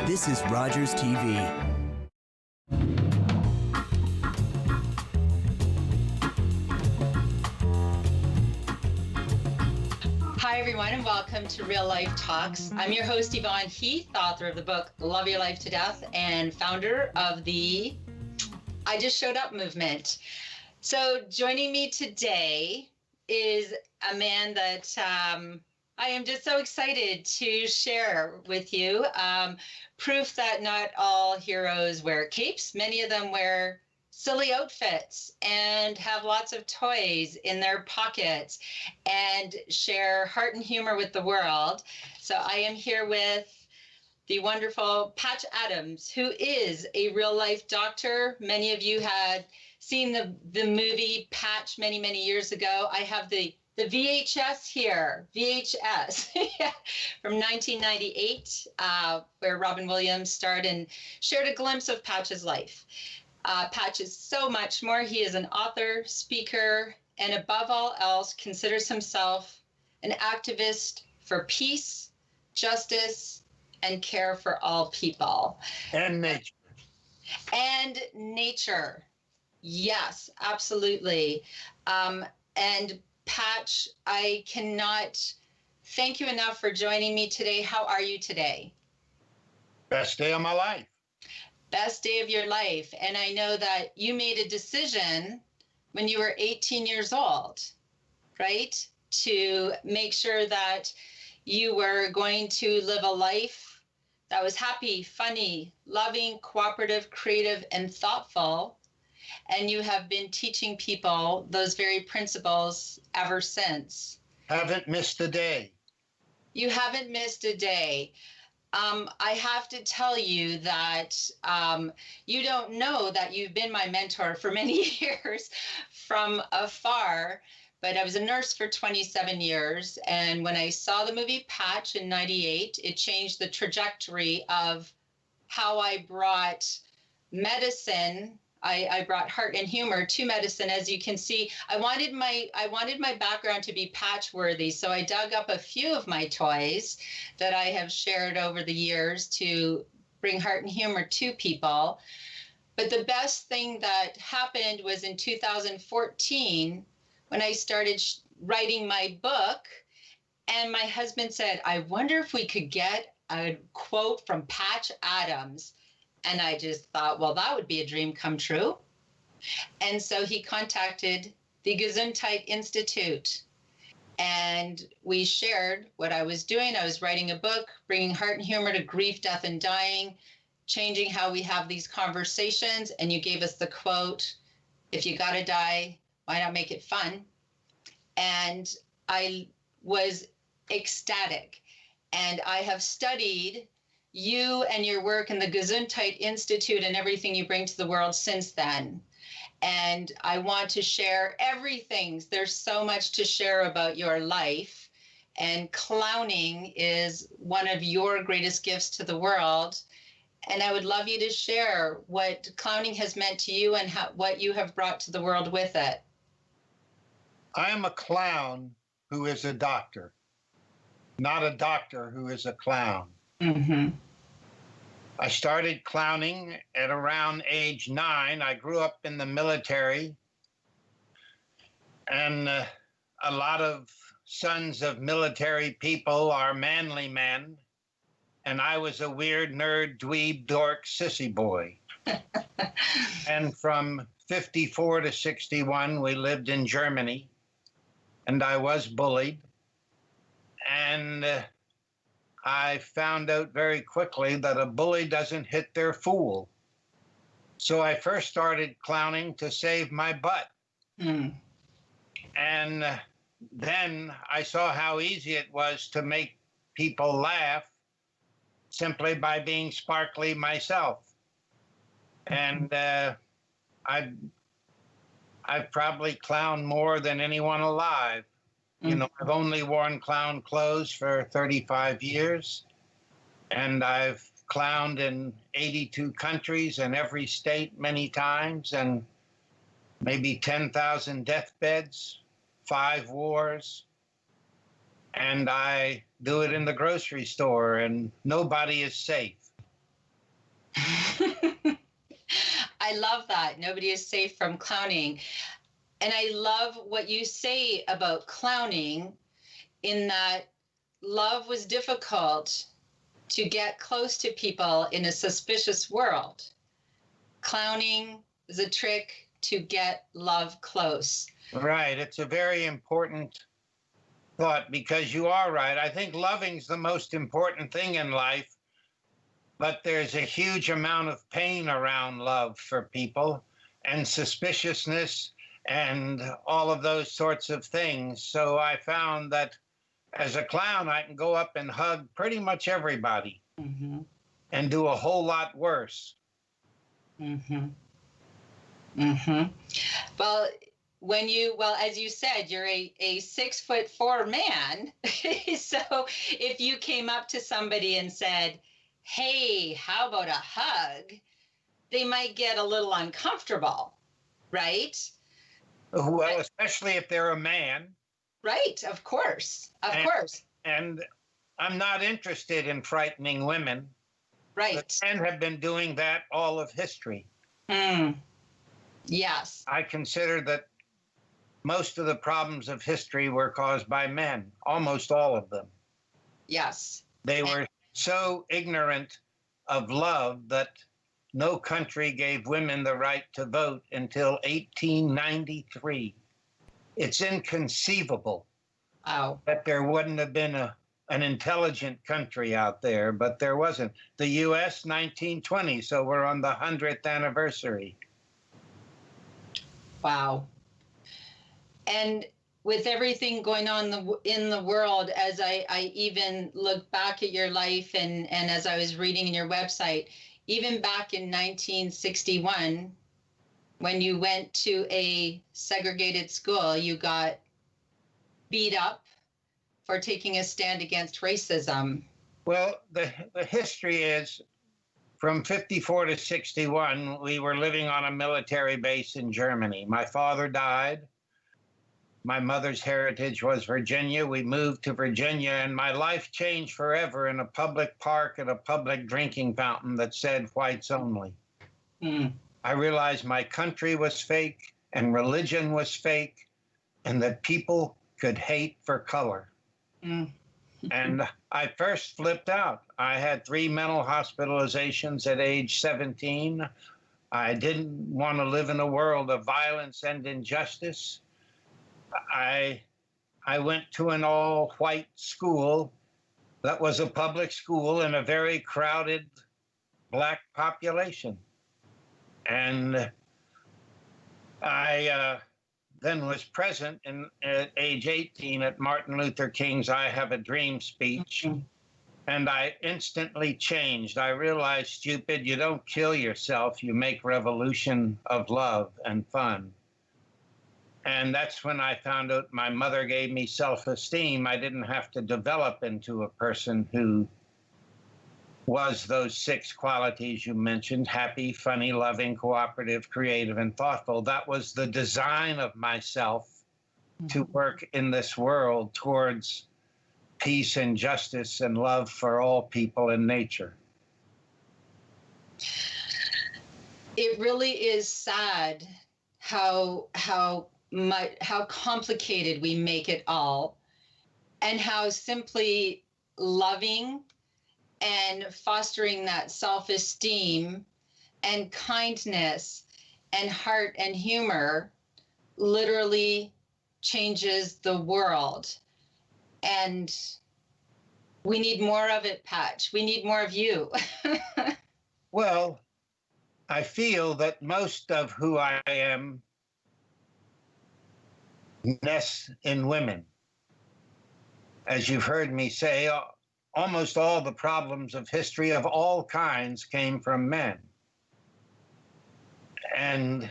This is Rogers TV. Hi, everyone, and welcome to Real Life Talks. I'm your host, Yvonne Heath, author of the book Love Your Life to Death and founder of the I Just Showed Up movement. So joining me today is a man that I am just so excited to share with you. Proof that not all heroes wear capes. Many of them wear silly outfits and have lots of toys in their pockets and share heart and humor with the world. So I am here with the wonderful Patch Adams, who is a real life doctor. Many of you had seen the movie Patch many, many years ago. I have the VHS here, VHS from 1998, where Robin Williams starred and shared a glimpse of Patch's life. Patch is so much more. He is an author, speaker, and above all else, considers himself an activist for peace, justice, and care for all people. And nature. And nature. Yes, absolutely. And Patch, I cannot thank you enough for joining me today. How are you today? Best day of my life. Best day of your life. And I know that you made a decision when you were 18 years old, right? To make sure that you were going to live a life that was happy, funny, loving, cooperative, creative, and thoughtful. And you have been teaching people those very principles ever since. Haven't missed a day. You haven't missed a day. I have to tell you that you don't know that you've been my mentor for many years from afar, but I was a nurse for 27 years. And when I saw the movie Patch in 98, it changed the trajectory of how I brought medicine. I brought heart and humor to medicine. As you can see, I wanted my background to be patch worthy. So I dug up a few of my toys that I have shared over the years to bring heart and humor to people. But the best thing that happened was in 2014, when I started writing my book, and my husband said, I wonder if we could get a quote from Patch Adams. And I just thought, well, that would be a dream come true. And so he contacted the Gesundheit Institute, and we shared what I was doing. I was writing a book, bringing heart and humor to grief, death, and dying, changing how we have these conversations. And you gave us the quote, if you gotta die, why not make it fun? And I was ecstatic. And I have studied you and your work in the Gesundheit Institute and everything you bring to the world since then. And I want to share everything. There's so much to share about your life. And clowning is one of your greatest gifts to the world. And I would love you to share what clowning has meant to you and what you have brought to the world with it. I am a clown who is a doctor, not a doctor who is a clown. Mm-hmm. I started clowning at around age 9. I grew up in the military, and a lot of sons of military people are manly men, and I was a weird nerd, dweeb, dork, sissy boy. And from 54 to 61, we lived in Germany, and I was bullied. And I found out very quickly that a bully doesn't hit their fool. So I first started clowning to save my butt. Mm. And then I saw how easy it was to make people laugh simply by being sparkly myself. And I've probably clowned more than anyone alive. You know, I've only worn clown clothes for 35 years, and I've clowned in 82 countries and every state many times, and maybe 10,000 deathbeds, 5 wars, and I do it in the grocery store, and nobody is safe. I love that. Nobody is safe from clowning. And I love what you say about clowning, in that love was difficult to get close to people in a suspicious world. Clowning is a trick to get love close. Right. It's a very important thought, because you are right. I think loving's the most important thing in life, but there's a huge amount of pain around love for people, and suspiciousness and all of those sorts of things. So I found that as a clown, I can go up and hug pretty much everybody Mm-hmm. and do a whole lot worse. Mm-hmm. Mm-hmm. Well, as you said, you're a 6'4" man. So if you came up to somebody and said, "Hey, how about a hug?" they might get a little uncomfortable, right? Well, especially if they're a man. Right, of course. Of course. And I'm not interested in frightening women. Right. The men have been doing that all of history. Yes. I consider that most of the problems of history were caused by men, almost all of them. Yes. They were so ignorant of love that no country gave women the right to vote until 1893. It's inconceivable that there wouldn't have been an intelligent country out there, but there wasn't. The US, 1920, so we're on the 100th anniversary. Wow. And with everything going on in the world, as I even look back at your life, and as I was reading in your website, even back in 1961, when you went to a segregated school, you got beat up for taking a stand against racism. Well, the history is, from 54 to 61, we were living on a military base in Germany. My father died. My mother's heritage was Virginia. We moved to Virginia, and my life changed forever in a public park at a public drinking fountain that said whites only. I realized my country was fake and religion was fake, and that people could hate for color. And I first flipped out. I had 3 mental hospitalizations at age 17. I didn't want to live in a world of violence and injustice. I went to an all-white school that was a public school in a very crowded Black population. And I then was present at age 18 at Martin Luther King's I Have a Dream speech. And I instantly changed. I realized, stupid, you don't kill yourself, you make revolution of love and fun. And that's when I found out my mother gave me self-esteem. I didn't have to develop into a person who was those 6 qualities you mentioned: happy, funny, loving, cooperative, creative, and thoughtful. That was the design of myself to work in this world towards peace and justice and love for all people and nature. It really is sad how complicated we make it all, and how simply loving and fostering that self-esteem and kindness and heart and humor literally changes the world. And we need more of it, Patch. We need more of you. Well, I feel that most of who I am nests in women. As you've heard me say, almost all the problems of history of all kinds came from men. And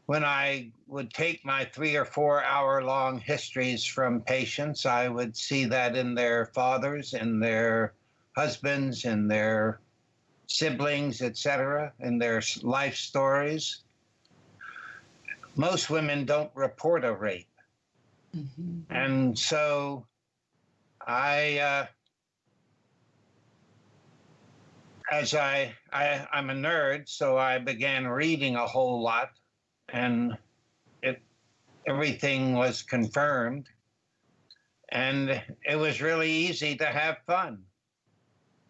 when I would take my 3 or 4 hour long histories from patients, I would see that in their fathers, in their husbands, in their siblings, etc., in their life stories. Most women don't report a rape. And so I as I'm a nerd, so I began reading a whole lot, and it everything was confirmed, and it was really easy to have fun.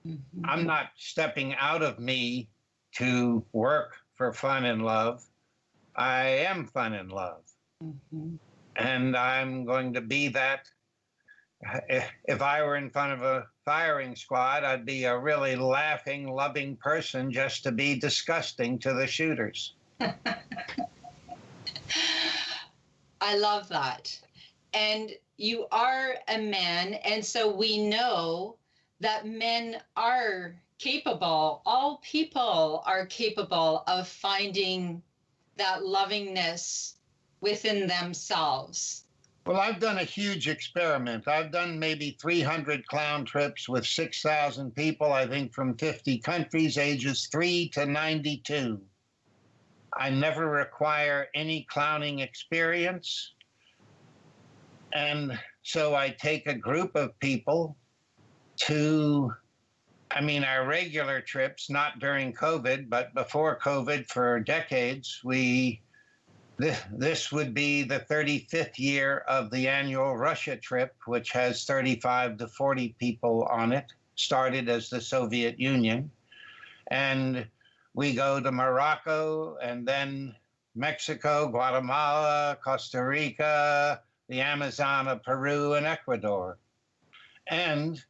Mhm. I'm not stepping out of me to work for fun and love. I am fun and love, Mhm. and I'm going to be that. If I were in front of a firing squad, I'd be a really laughing, loving person just to be disgusting to the shooters. I love that. And you are a man, and so we know that men are capable, all people are capable of finding that lovingness within themselves. Well, I've done a huge experiment. I've done maybe 300 clown trips with 6,000 people, I think from 50 countries, ages 3 to 92. I never require any clowning experience. And so I take a group of people to, our regular trips, not during COVID, but before COVID for decades, this would be the 35th year of the annual Russia trip, which has 35 to 40 people on it, started as the Soviet Union. And we go to Morocco and then Mexico, Guatemala, Costa Rica, the Amazon of Peru, and Ecuador. And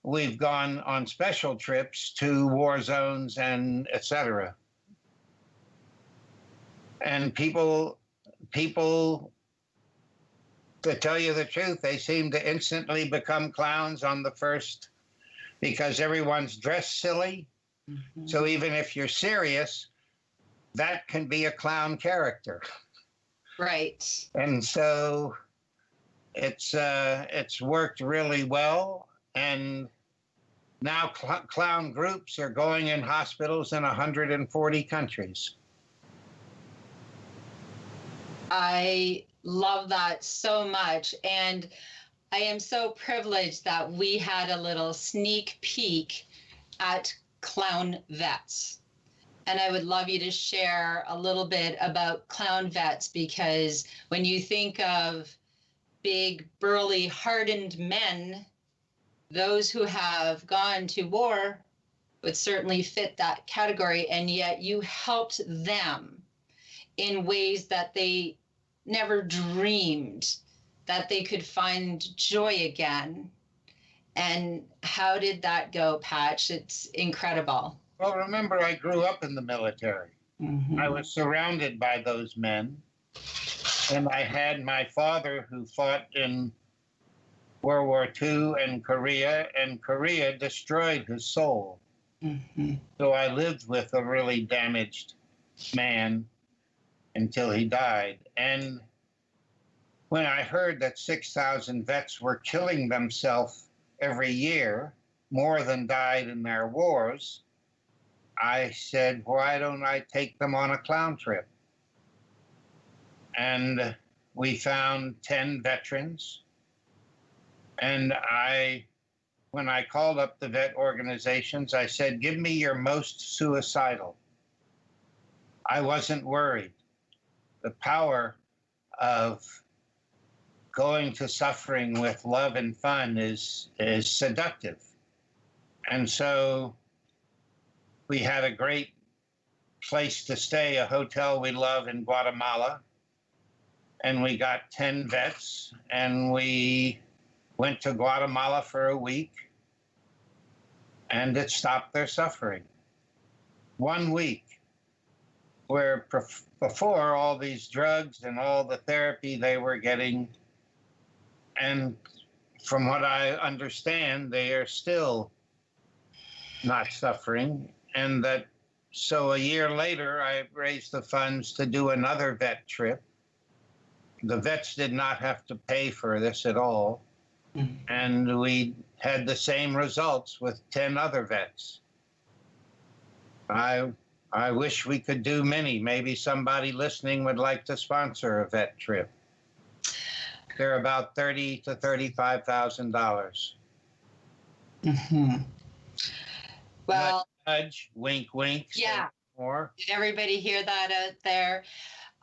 we've gone on special trips to war zones and etc. And people, to tell you the truth, they seem to instantly become clowns on the first because everyone's dressed silly. Mhm. So even if you're serious, that can be a clown character. Right. And so it's worked really well. And now clown groups are going in hospitals in 140 countries. I love that so much. And I am so privileged that we had a little sneak peek at Clown Vets. And I would love you to share a little bit about Clown Vets, because when you think of big, burly, hardened men, those who have gone to war would certainly fit that category. And yet you helped them in ways that they never dreamed that they could find joy again. And how did that go, Patch? It's incredible. Well, remember, I grew up in the military. Mm-hmm. I was surrounded by those men. And I had my father who fought in World War II and Korea destroyed his soul. Mm-hmm. So I lived with a really damaged man until he died. And when I heard that 6,000 vets were killing themselves every year, more than died in their wars, I said, why don't I take them on a clown trip? And we found 10 veterans. And when I called up the vet organizations, I said, give me your most suicidal. I wasn't worried. The power of going to suffering with love and fun is seductive. And so we had a great place to stay, a hotel we love in Guatemala. And we got 10 vets, and we went to Guatemala for a week, and it stopped their suffering. 1 week, where before all these drugs and all the therapy they were getting, and from what I understand, they are still not suffering. And that, so a year later, I raised the funds to do another vet trip. The vets did not have to pay for this at all. Mm-hmm. And we had the same results with 10 other vets. I wish we could do many. Maybe somebody listening would like to sponsor a vet trip. They're about $30,000 to $35,000. Mm-hmm. Well, nudge, wink, wink. Yeah. More. Did everybody hear that out there?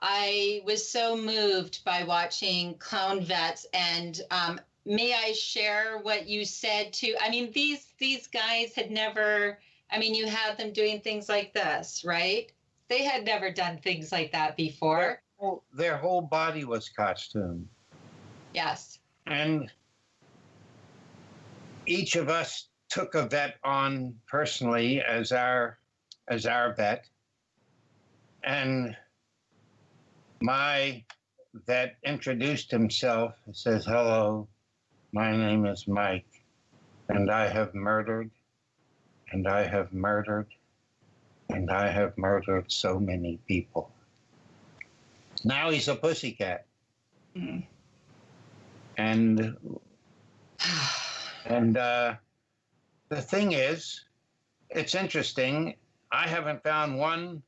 I was so moved by watching Clown Vets, and may I share what you said too? I mean, these guys had never. I mean, you had them doing things like this, right? They had never done things like that before. Their whole body was costumed. Yes. And each of us took a vet on personally as our vet. And my vet introduced himself. He says, "Hello, my name is Mike, and I have murdered, and I have murdered, and I have murdered so many people." Now he's a pussycat. Mm. And the thing is, it's interesting. I haven't found one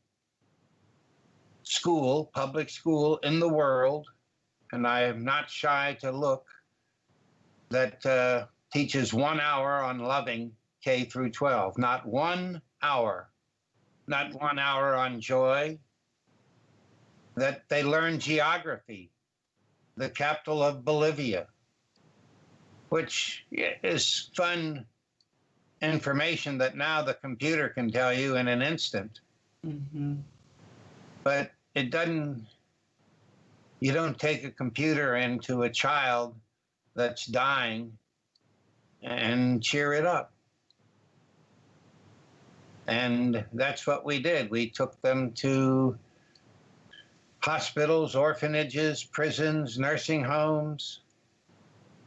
school, public school in the world, and I am not shy to look, that teaches 1 hour on loving K through 12. Not 1 hour. Not 1 hour on joy. That they learn geography, the capital of Bolivia, which is fun information that now the computer can tell you in an instant. Mm-hmm. But it doesn't, you don't take a computer into a child that's dying and cheer it up. And that's what we did. We took them to hospitals, orphanages, prisons, nursing homes.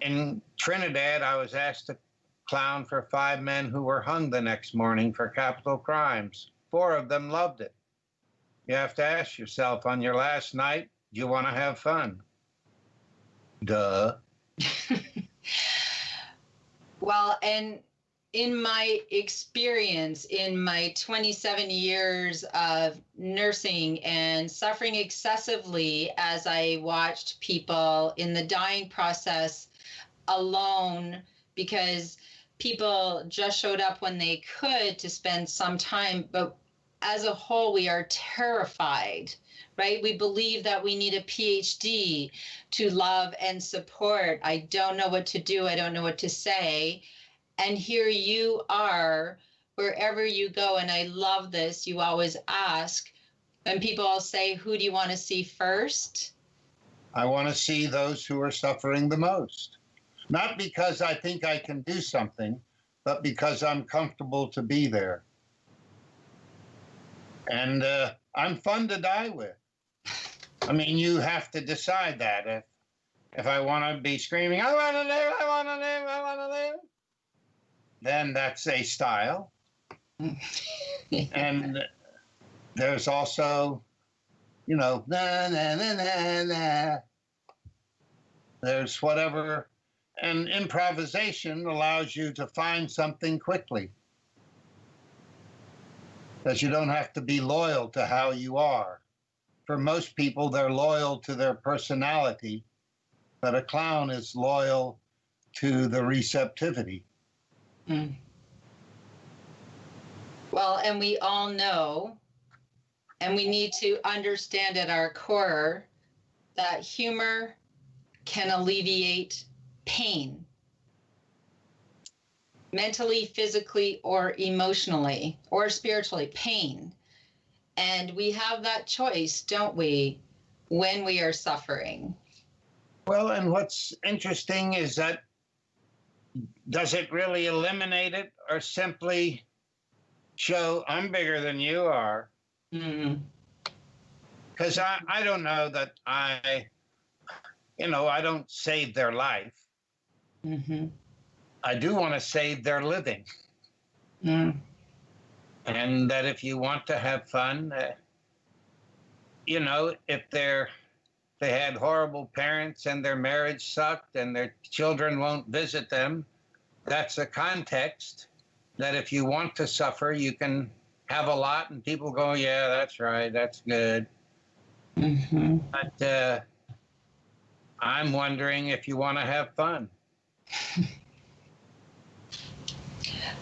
In Trinidad, I was asked to clown for 5 men who were hung the next morning for capital crimes. 4 of them loved it. You have to ask yourself, on your last night, do you want to have fun? Duh. Well, and in my experience, in my 27 years of nursing and suffering excessively as I watched people in the dying process alone, because people just showed up when they could to spend some time, but as a whole, we are terrified, right? We believe that we need a PhD to love and support. I don't know what to do. I don't know what to say. And here you are, wherever you go. And I love this. You always ask, when people say, who do you want to see first? I want to see those who are suffering the most. Not because I think I can do something, but because I'm comfortable to be there. And I'm fun to die with. I mean, you have to decide that. If I want to be screaming, I want to live, I want to live, I want to live, then that's a style. And there's also, na, na, na, na, na. There's whatever. And improvisation allows you to find something quickly. Because you don't have to be loyal to how you are. For most people, they're loyal to their personality, but a clown is loyal to the receptivity. Mm. Well, and we all know, and we need to understand at our core, that humor can alleviate pain, mentally, physically, or emotionally, or spiritually, pain. And we have that choice, don't we, when we are suffering? Well, and what's interesting is that, does it really eliminate it or simply show I'm bigger than you are? Because I don't know that I don't save their life. Mm-hmm. I do want to save their living. Mm. And that if you want to have fun, if they had horrible parents and their marriage sucked and their children won't visit them, that's a context that if you want to suffer, you can have a lot and people go, yeah, that's right, that's good. Mm-hmm. But I'm wondering if you want to have fun.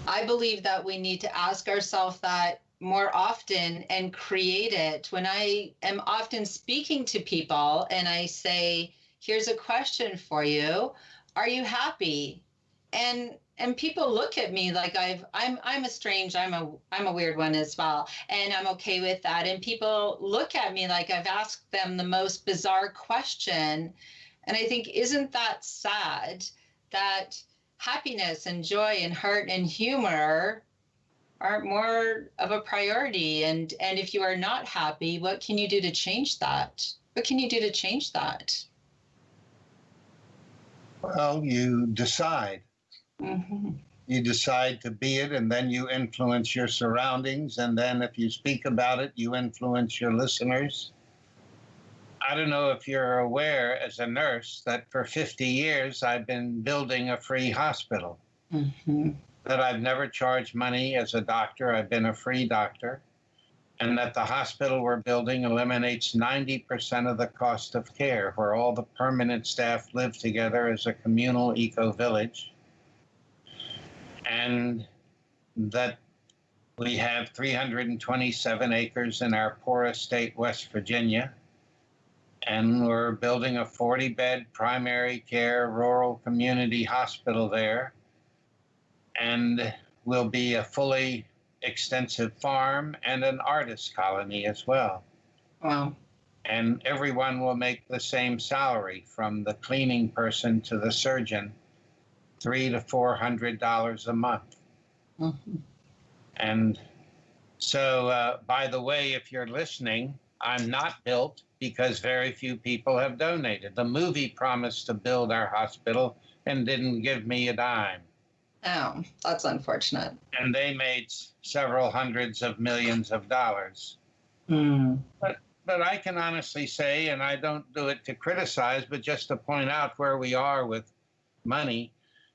I believe that we need to ask ourselves that more often and create it. When I am often speaking to people and I say, here's a question for you. Are you happy? And people look at me like I'm a strange, I'm a weird one as well. And I'm okay with that. And people look at me like I've asked them the most bizarre question. And I think, isn't that sad that happiness and joy and heart and humor aren't more of a priority? And if you are not happy, what can you do to change that? What can you do to change that? Well, you decide. Mm-hmm. You decide to be it, and then you influence your surroundings. And then if you speak about it, you influence your listeners. I don't know if you're aware as a nurse that for 50 years I've been building a free hospital. Mm-hmm. That I've never charged money as a doctor. I've been a free doctor. And that the hospital we're building eliminates 90% of the cost of care, where all the permanent staff live together as a communal eco-village. And that we have 327 acres in our poorest state, West Virginia. And we're building a 40-bed primary care rural community hospital there. And will be a fully extensive farm and an artist colony as well. Wow. And everyone will make the same salary, from the cleaning person to the surgeon, $300 to $400 a month. Mm-hmm. And so, by the way, if you're listening, I'm not built because very few people have donated. The movie promised to build our hospital and didn't give me a dime. Oh, that's unfortunate. And they made several hundreds of millions of dollars. Mm. But I can honestly say, and I don't do it to criticize, but just to point out where we are with money,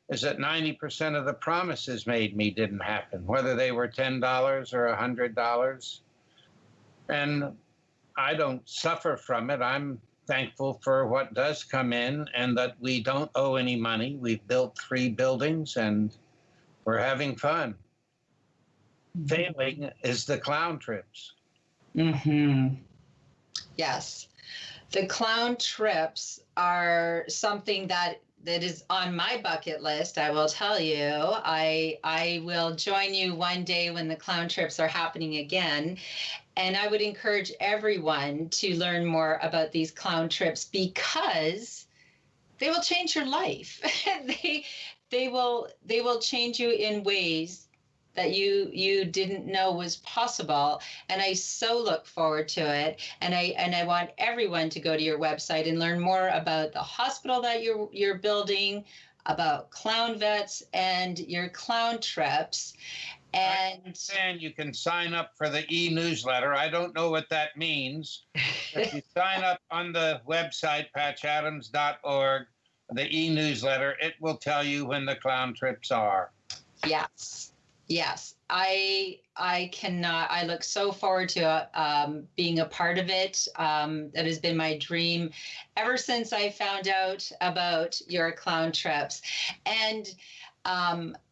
is that 90% of the promises made me didn't happen, whether they were $10 or $100. And I don't suffer from it. I'm thankful for what does come in, and that we don't owe any money. We've built 3 buildings and we're having fun. Mm-hmm. Failing is the clown trips. Mm-hmm. Yes. The clown trips are something that is on my bucket list. I will tell you, I will join you one day when the clown trips are happening again. And I would encourage everyone to learn more about these clown trips, because they will change your life. they will change you in ways that you didn't know was possible. And I so look forward to it. And I want everyone to go to your website and learn more about the hospital that you're building, about clown vets and your clown trips. And you can sign up for the e-newsletter. I don't know what that means. If you sign up on the website, patchadams.org, the e-newsletter, it will tell you when the clown trips are. Yes. Yes. I look so forward to being a part of it. That has been my dream ever since I found out about your clown trips. And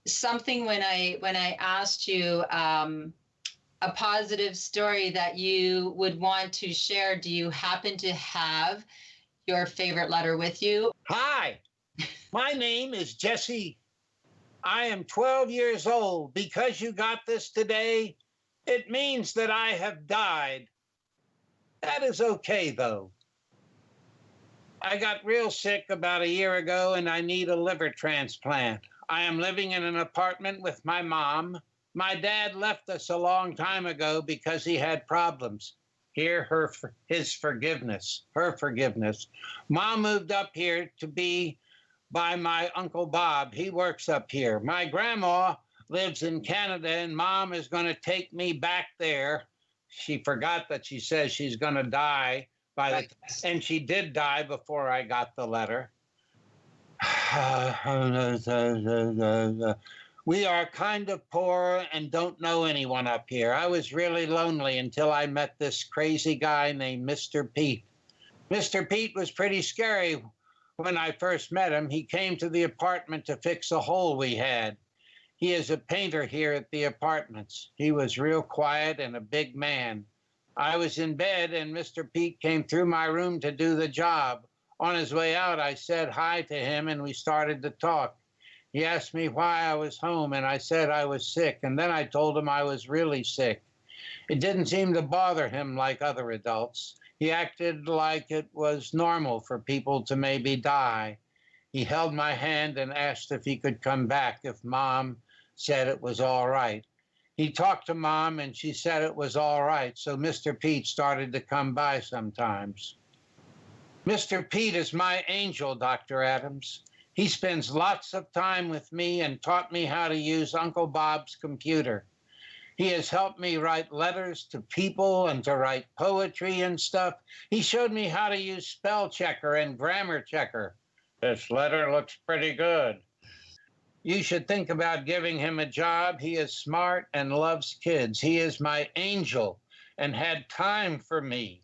something when I asked you a positive story that you would want to share, do you happen to have your favorite letter with you? Hi, my name is Jesse. I am 12 years old. Because you got this today, it means that I have died. That is okay, though. I got real sick about a year ago and I need a liver transplant. I am living in an apartment with my mom. My dad left us a long time ago because he had problems. Here, his forgiveness, her forgiveness. Mom moved up here to be by my Uncle Bob. He works up here. My grandma lives in Canada, and Mom is going to take me back there. She forgot that she says she's going to die and she did die before I got the letter. We are kind of poor and don't know anyone up here. I was really lonely until I met this crazy guy named Mr. Pete. Mr. Pete was pretty scary. When I first met him, he came to the apartment to fix a hole we had. He is a painter here at the apartments. He was real quiet and a big man. I was in bed and Mr. Pete came through my room to do the job. On his way out, I said hi to him and we started to talk. He asked me why I was home and I said I was sick, and then I told him I was really sick. It didn't seem to bother him like other adults. He acted like it was normal for people to maybe die. He held my hand and asked if he could come back if Mom said it was all right. He talked to Mom and she said it was all right, so Mr. Pete started to come by sometimes. Mr. Pete is my angel, Dr. Adams. He spends lots of time with me and taught me how to use Uncle Bob's computer. He has helped me write letters to people and to write poetry and stuff. He showed me how to use spell checker and grammar checker. This letter looks pretty good. You should think about giving him a job. He is smart and loves kids. He is my angel and had time for me.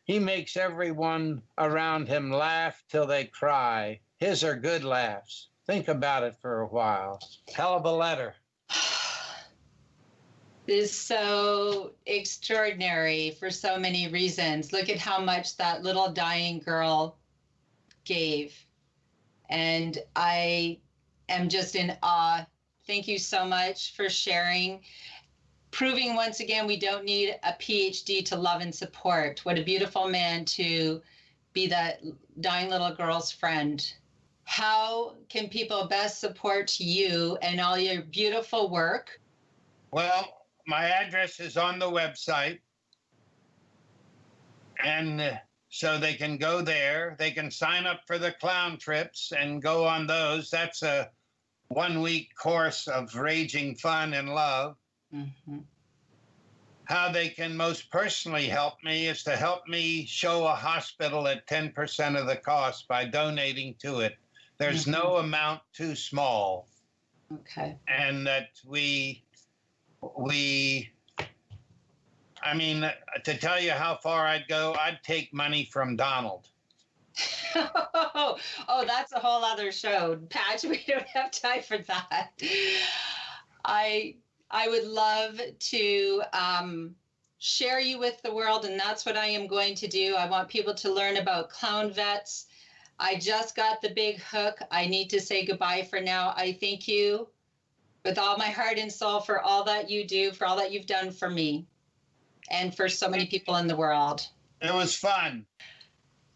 He makes everyone around him laugh till they cry. His are good laughs. Think about it for a while. Hell of a letter. This is so extraordinary for so many reasons. Look at how much that little dying girl gave. And I am just in awe. Thank you so much for sharing. Proving once again, we don't need a PhD to love and support. What a beautiful man to be that dying little girl's friend. How can people best support you and all your beautiful work? Well, my address is on the website. And so they can go there. They can sign up for the clown trips and go on those. That's a 1-week course of raging fun and love. Mm-hmm. How they can most personally help me is to help me show a hospital at 10% of the cost by donating to it. There's no amount too small. Okay. And that I mean, to tell you how far I'd go, I'd take money from Donald. Oh, that's a whole other show. Patch, we don't have time for that. I would love to share you with the world, and that's what I am going to do. I want people to learn about clown vets. I just got the big hook. I need to say goodbye for now. I thank you with all my heart and soul for all that you do, for all that you've done for me and for so many people in the world. It was fun.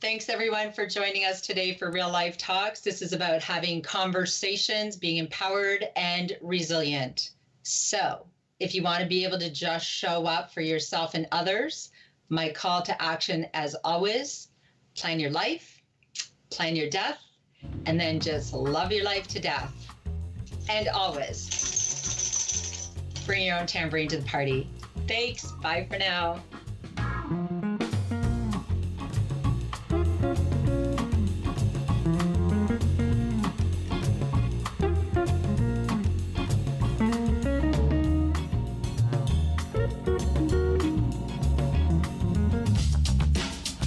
Thanks, everyone, for joining us today for Real Life Talks. This is about having conversations, being empowered and resilient. So if you want to be able to just show up for yourself and others, my call to action, as always, plan your life, plan your death, and then just love your life to death. And always bring your own tambourine to the party. Thanks. Bye for now.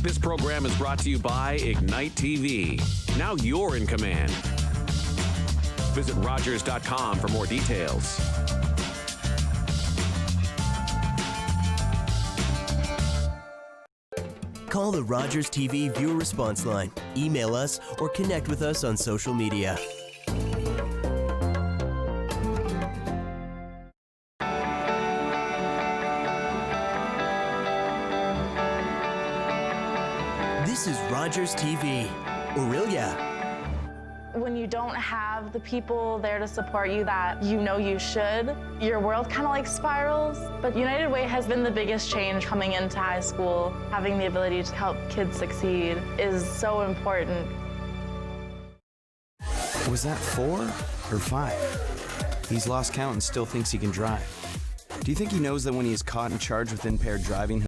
This program is brought to you by Ignite TV. Now you're in command. Visit Rogers.com for more details. Call the Rogers TV viewer response line, email us, or connect with us on social media. This is Rogers TV. Aurelia. When you don't have the people there to support you that you know you should, your world kind of like spirals. But United Way has been the biggest change coming into high school. Having the ability to help kids succeed is so important. Was that 4 or 5? He's lost count and still thinks he can drive. Do you think he knows that when he is caught and charged with impaired driving,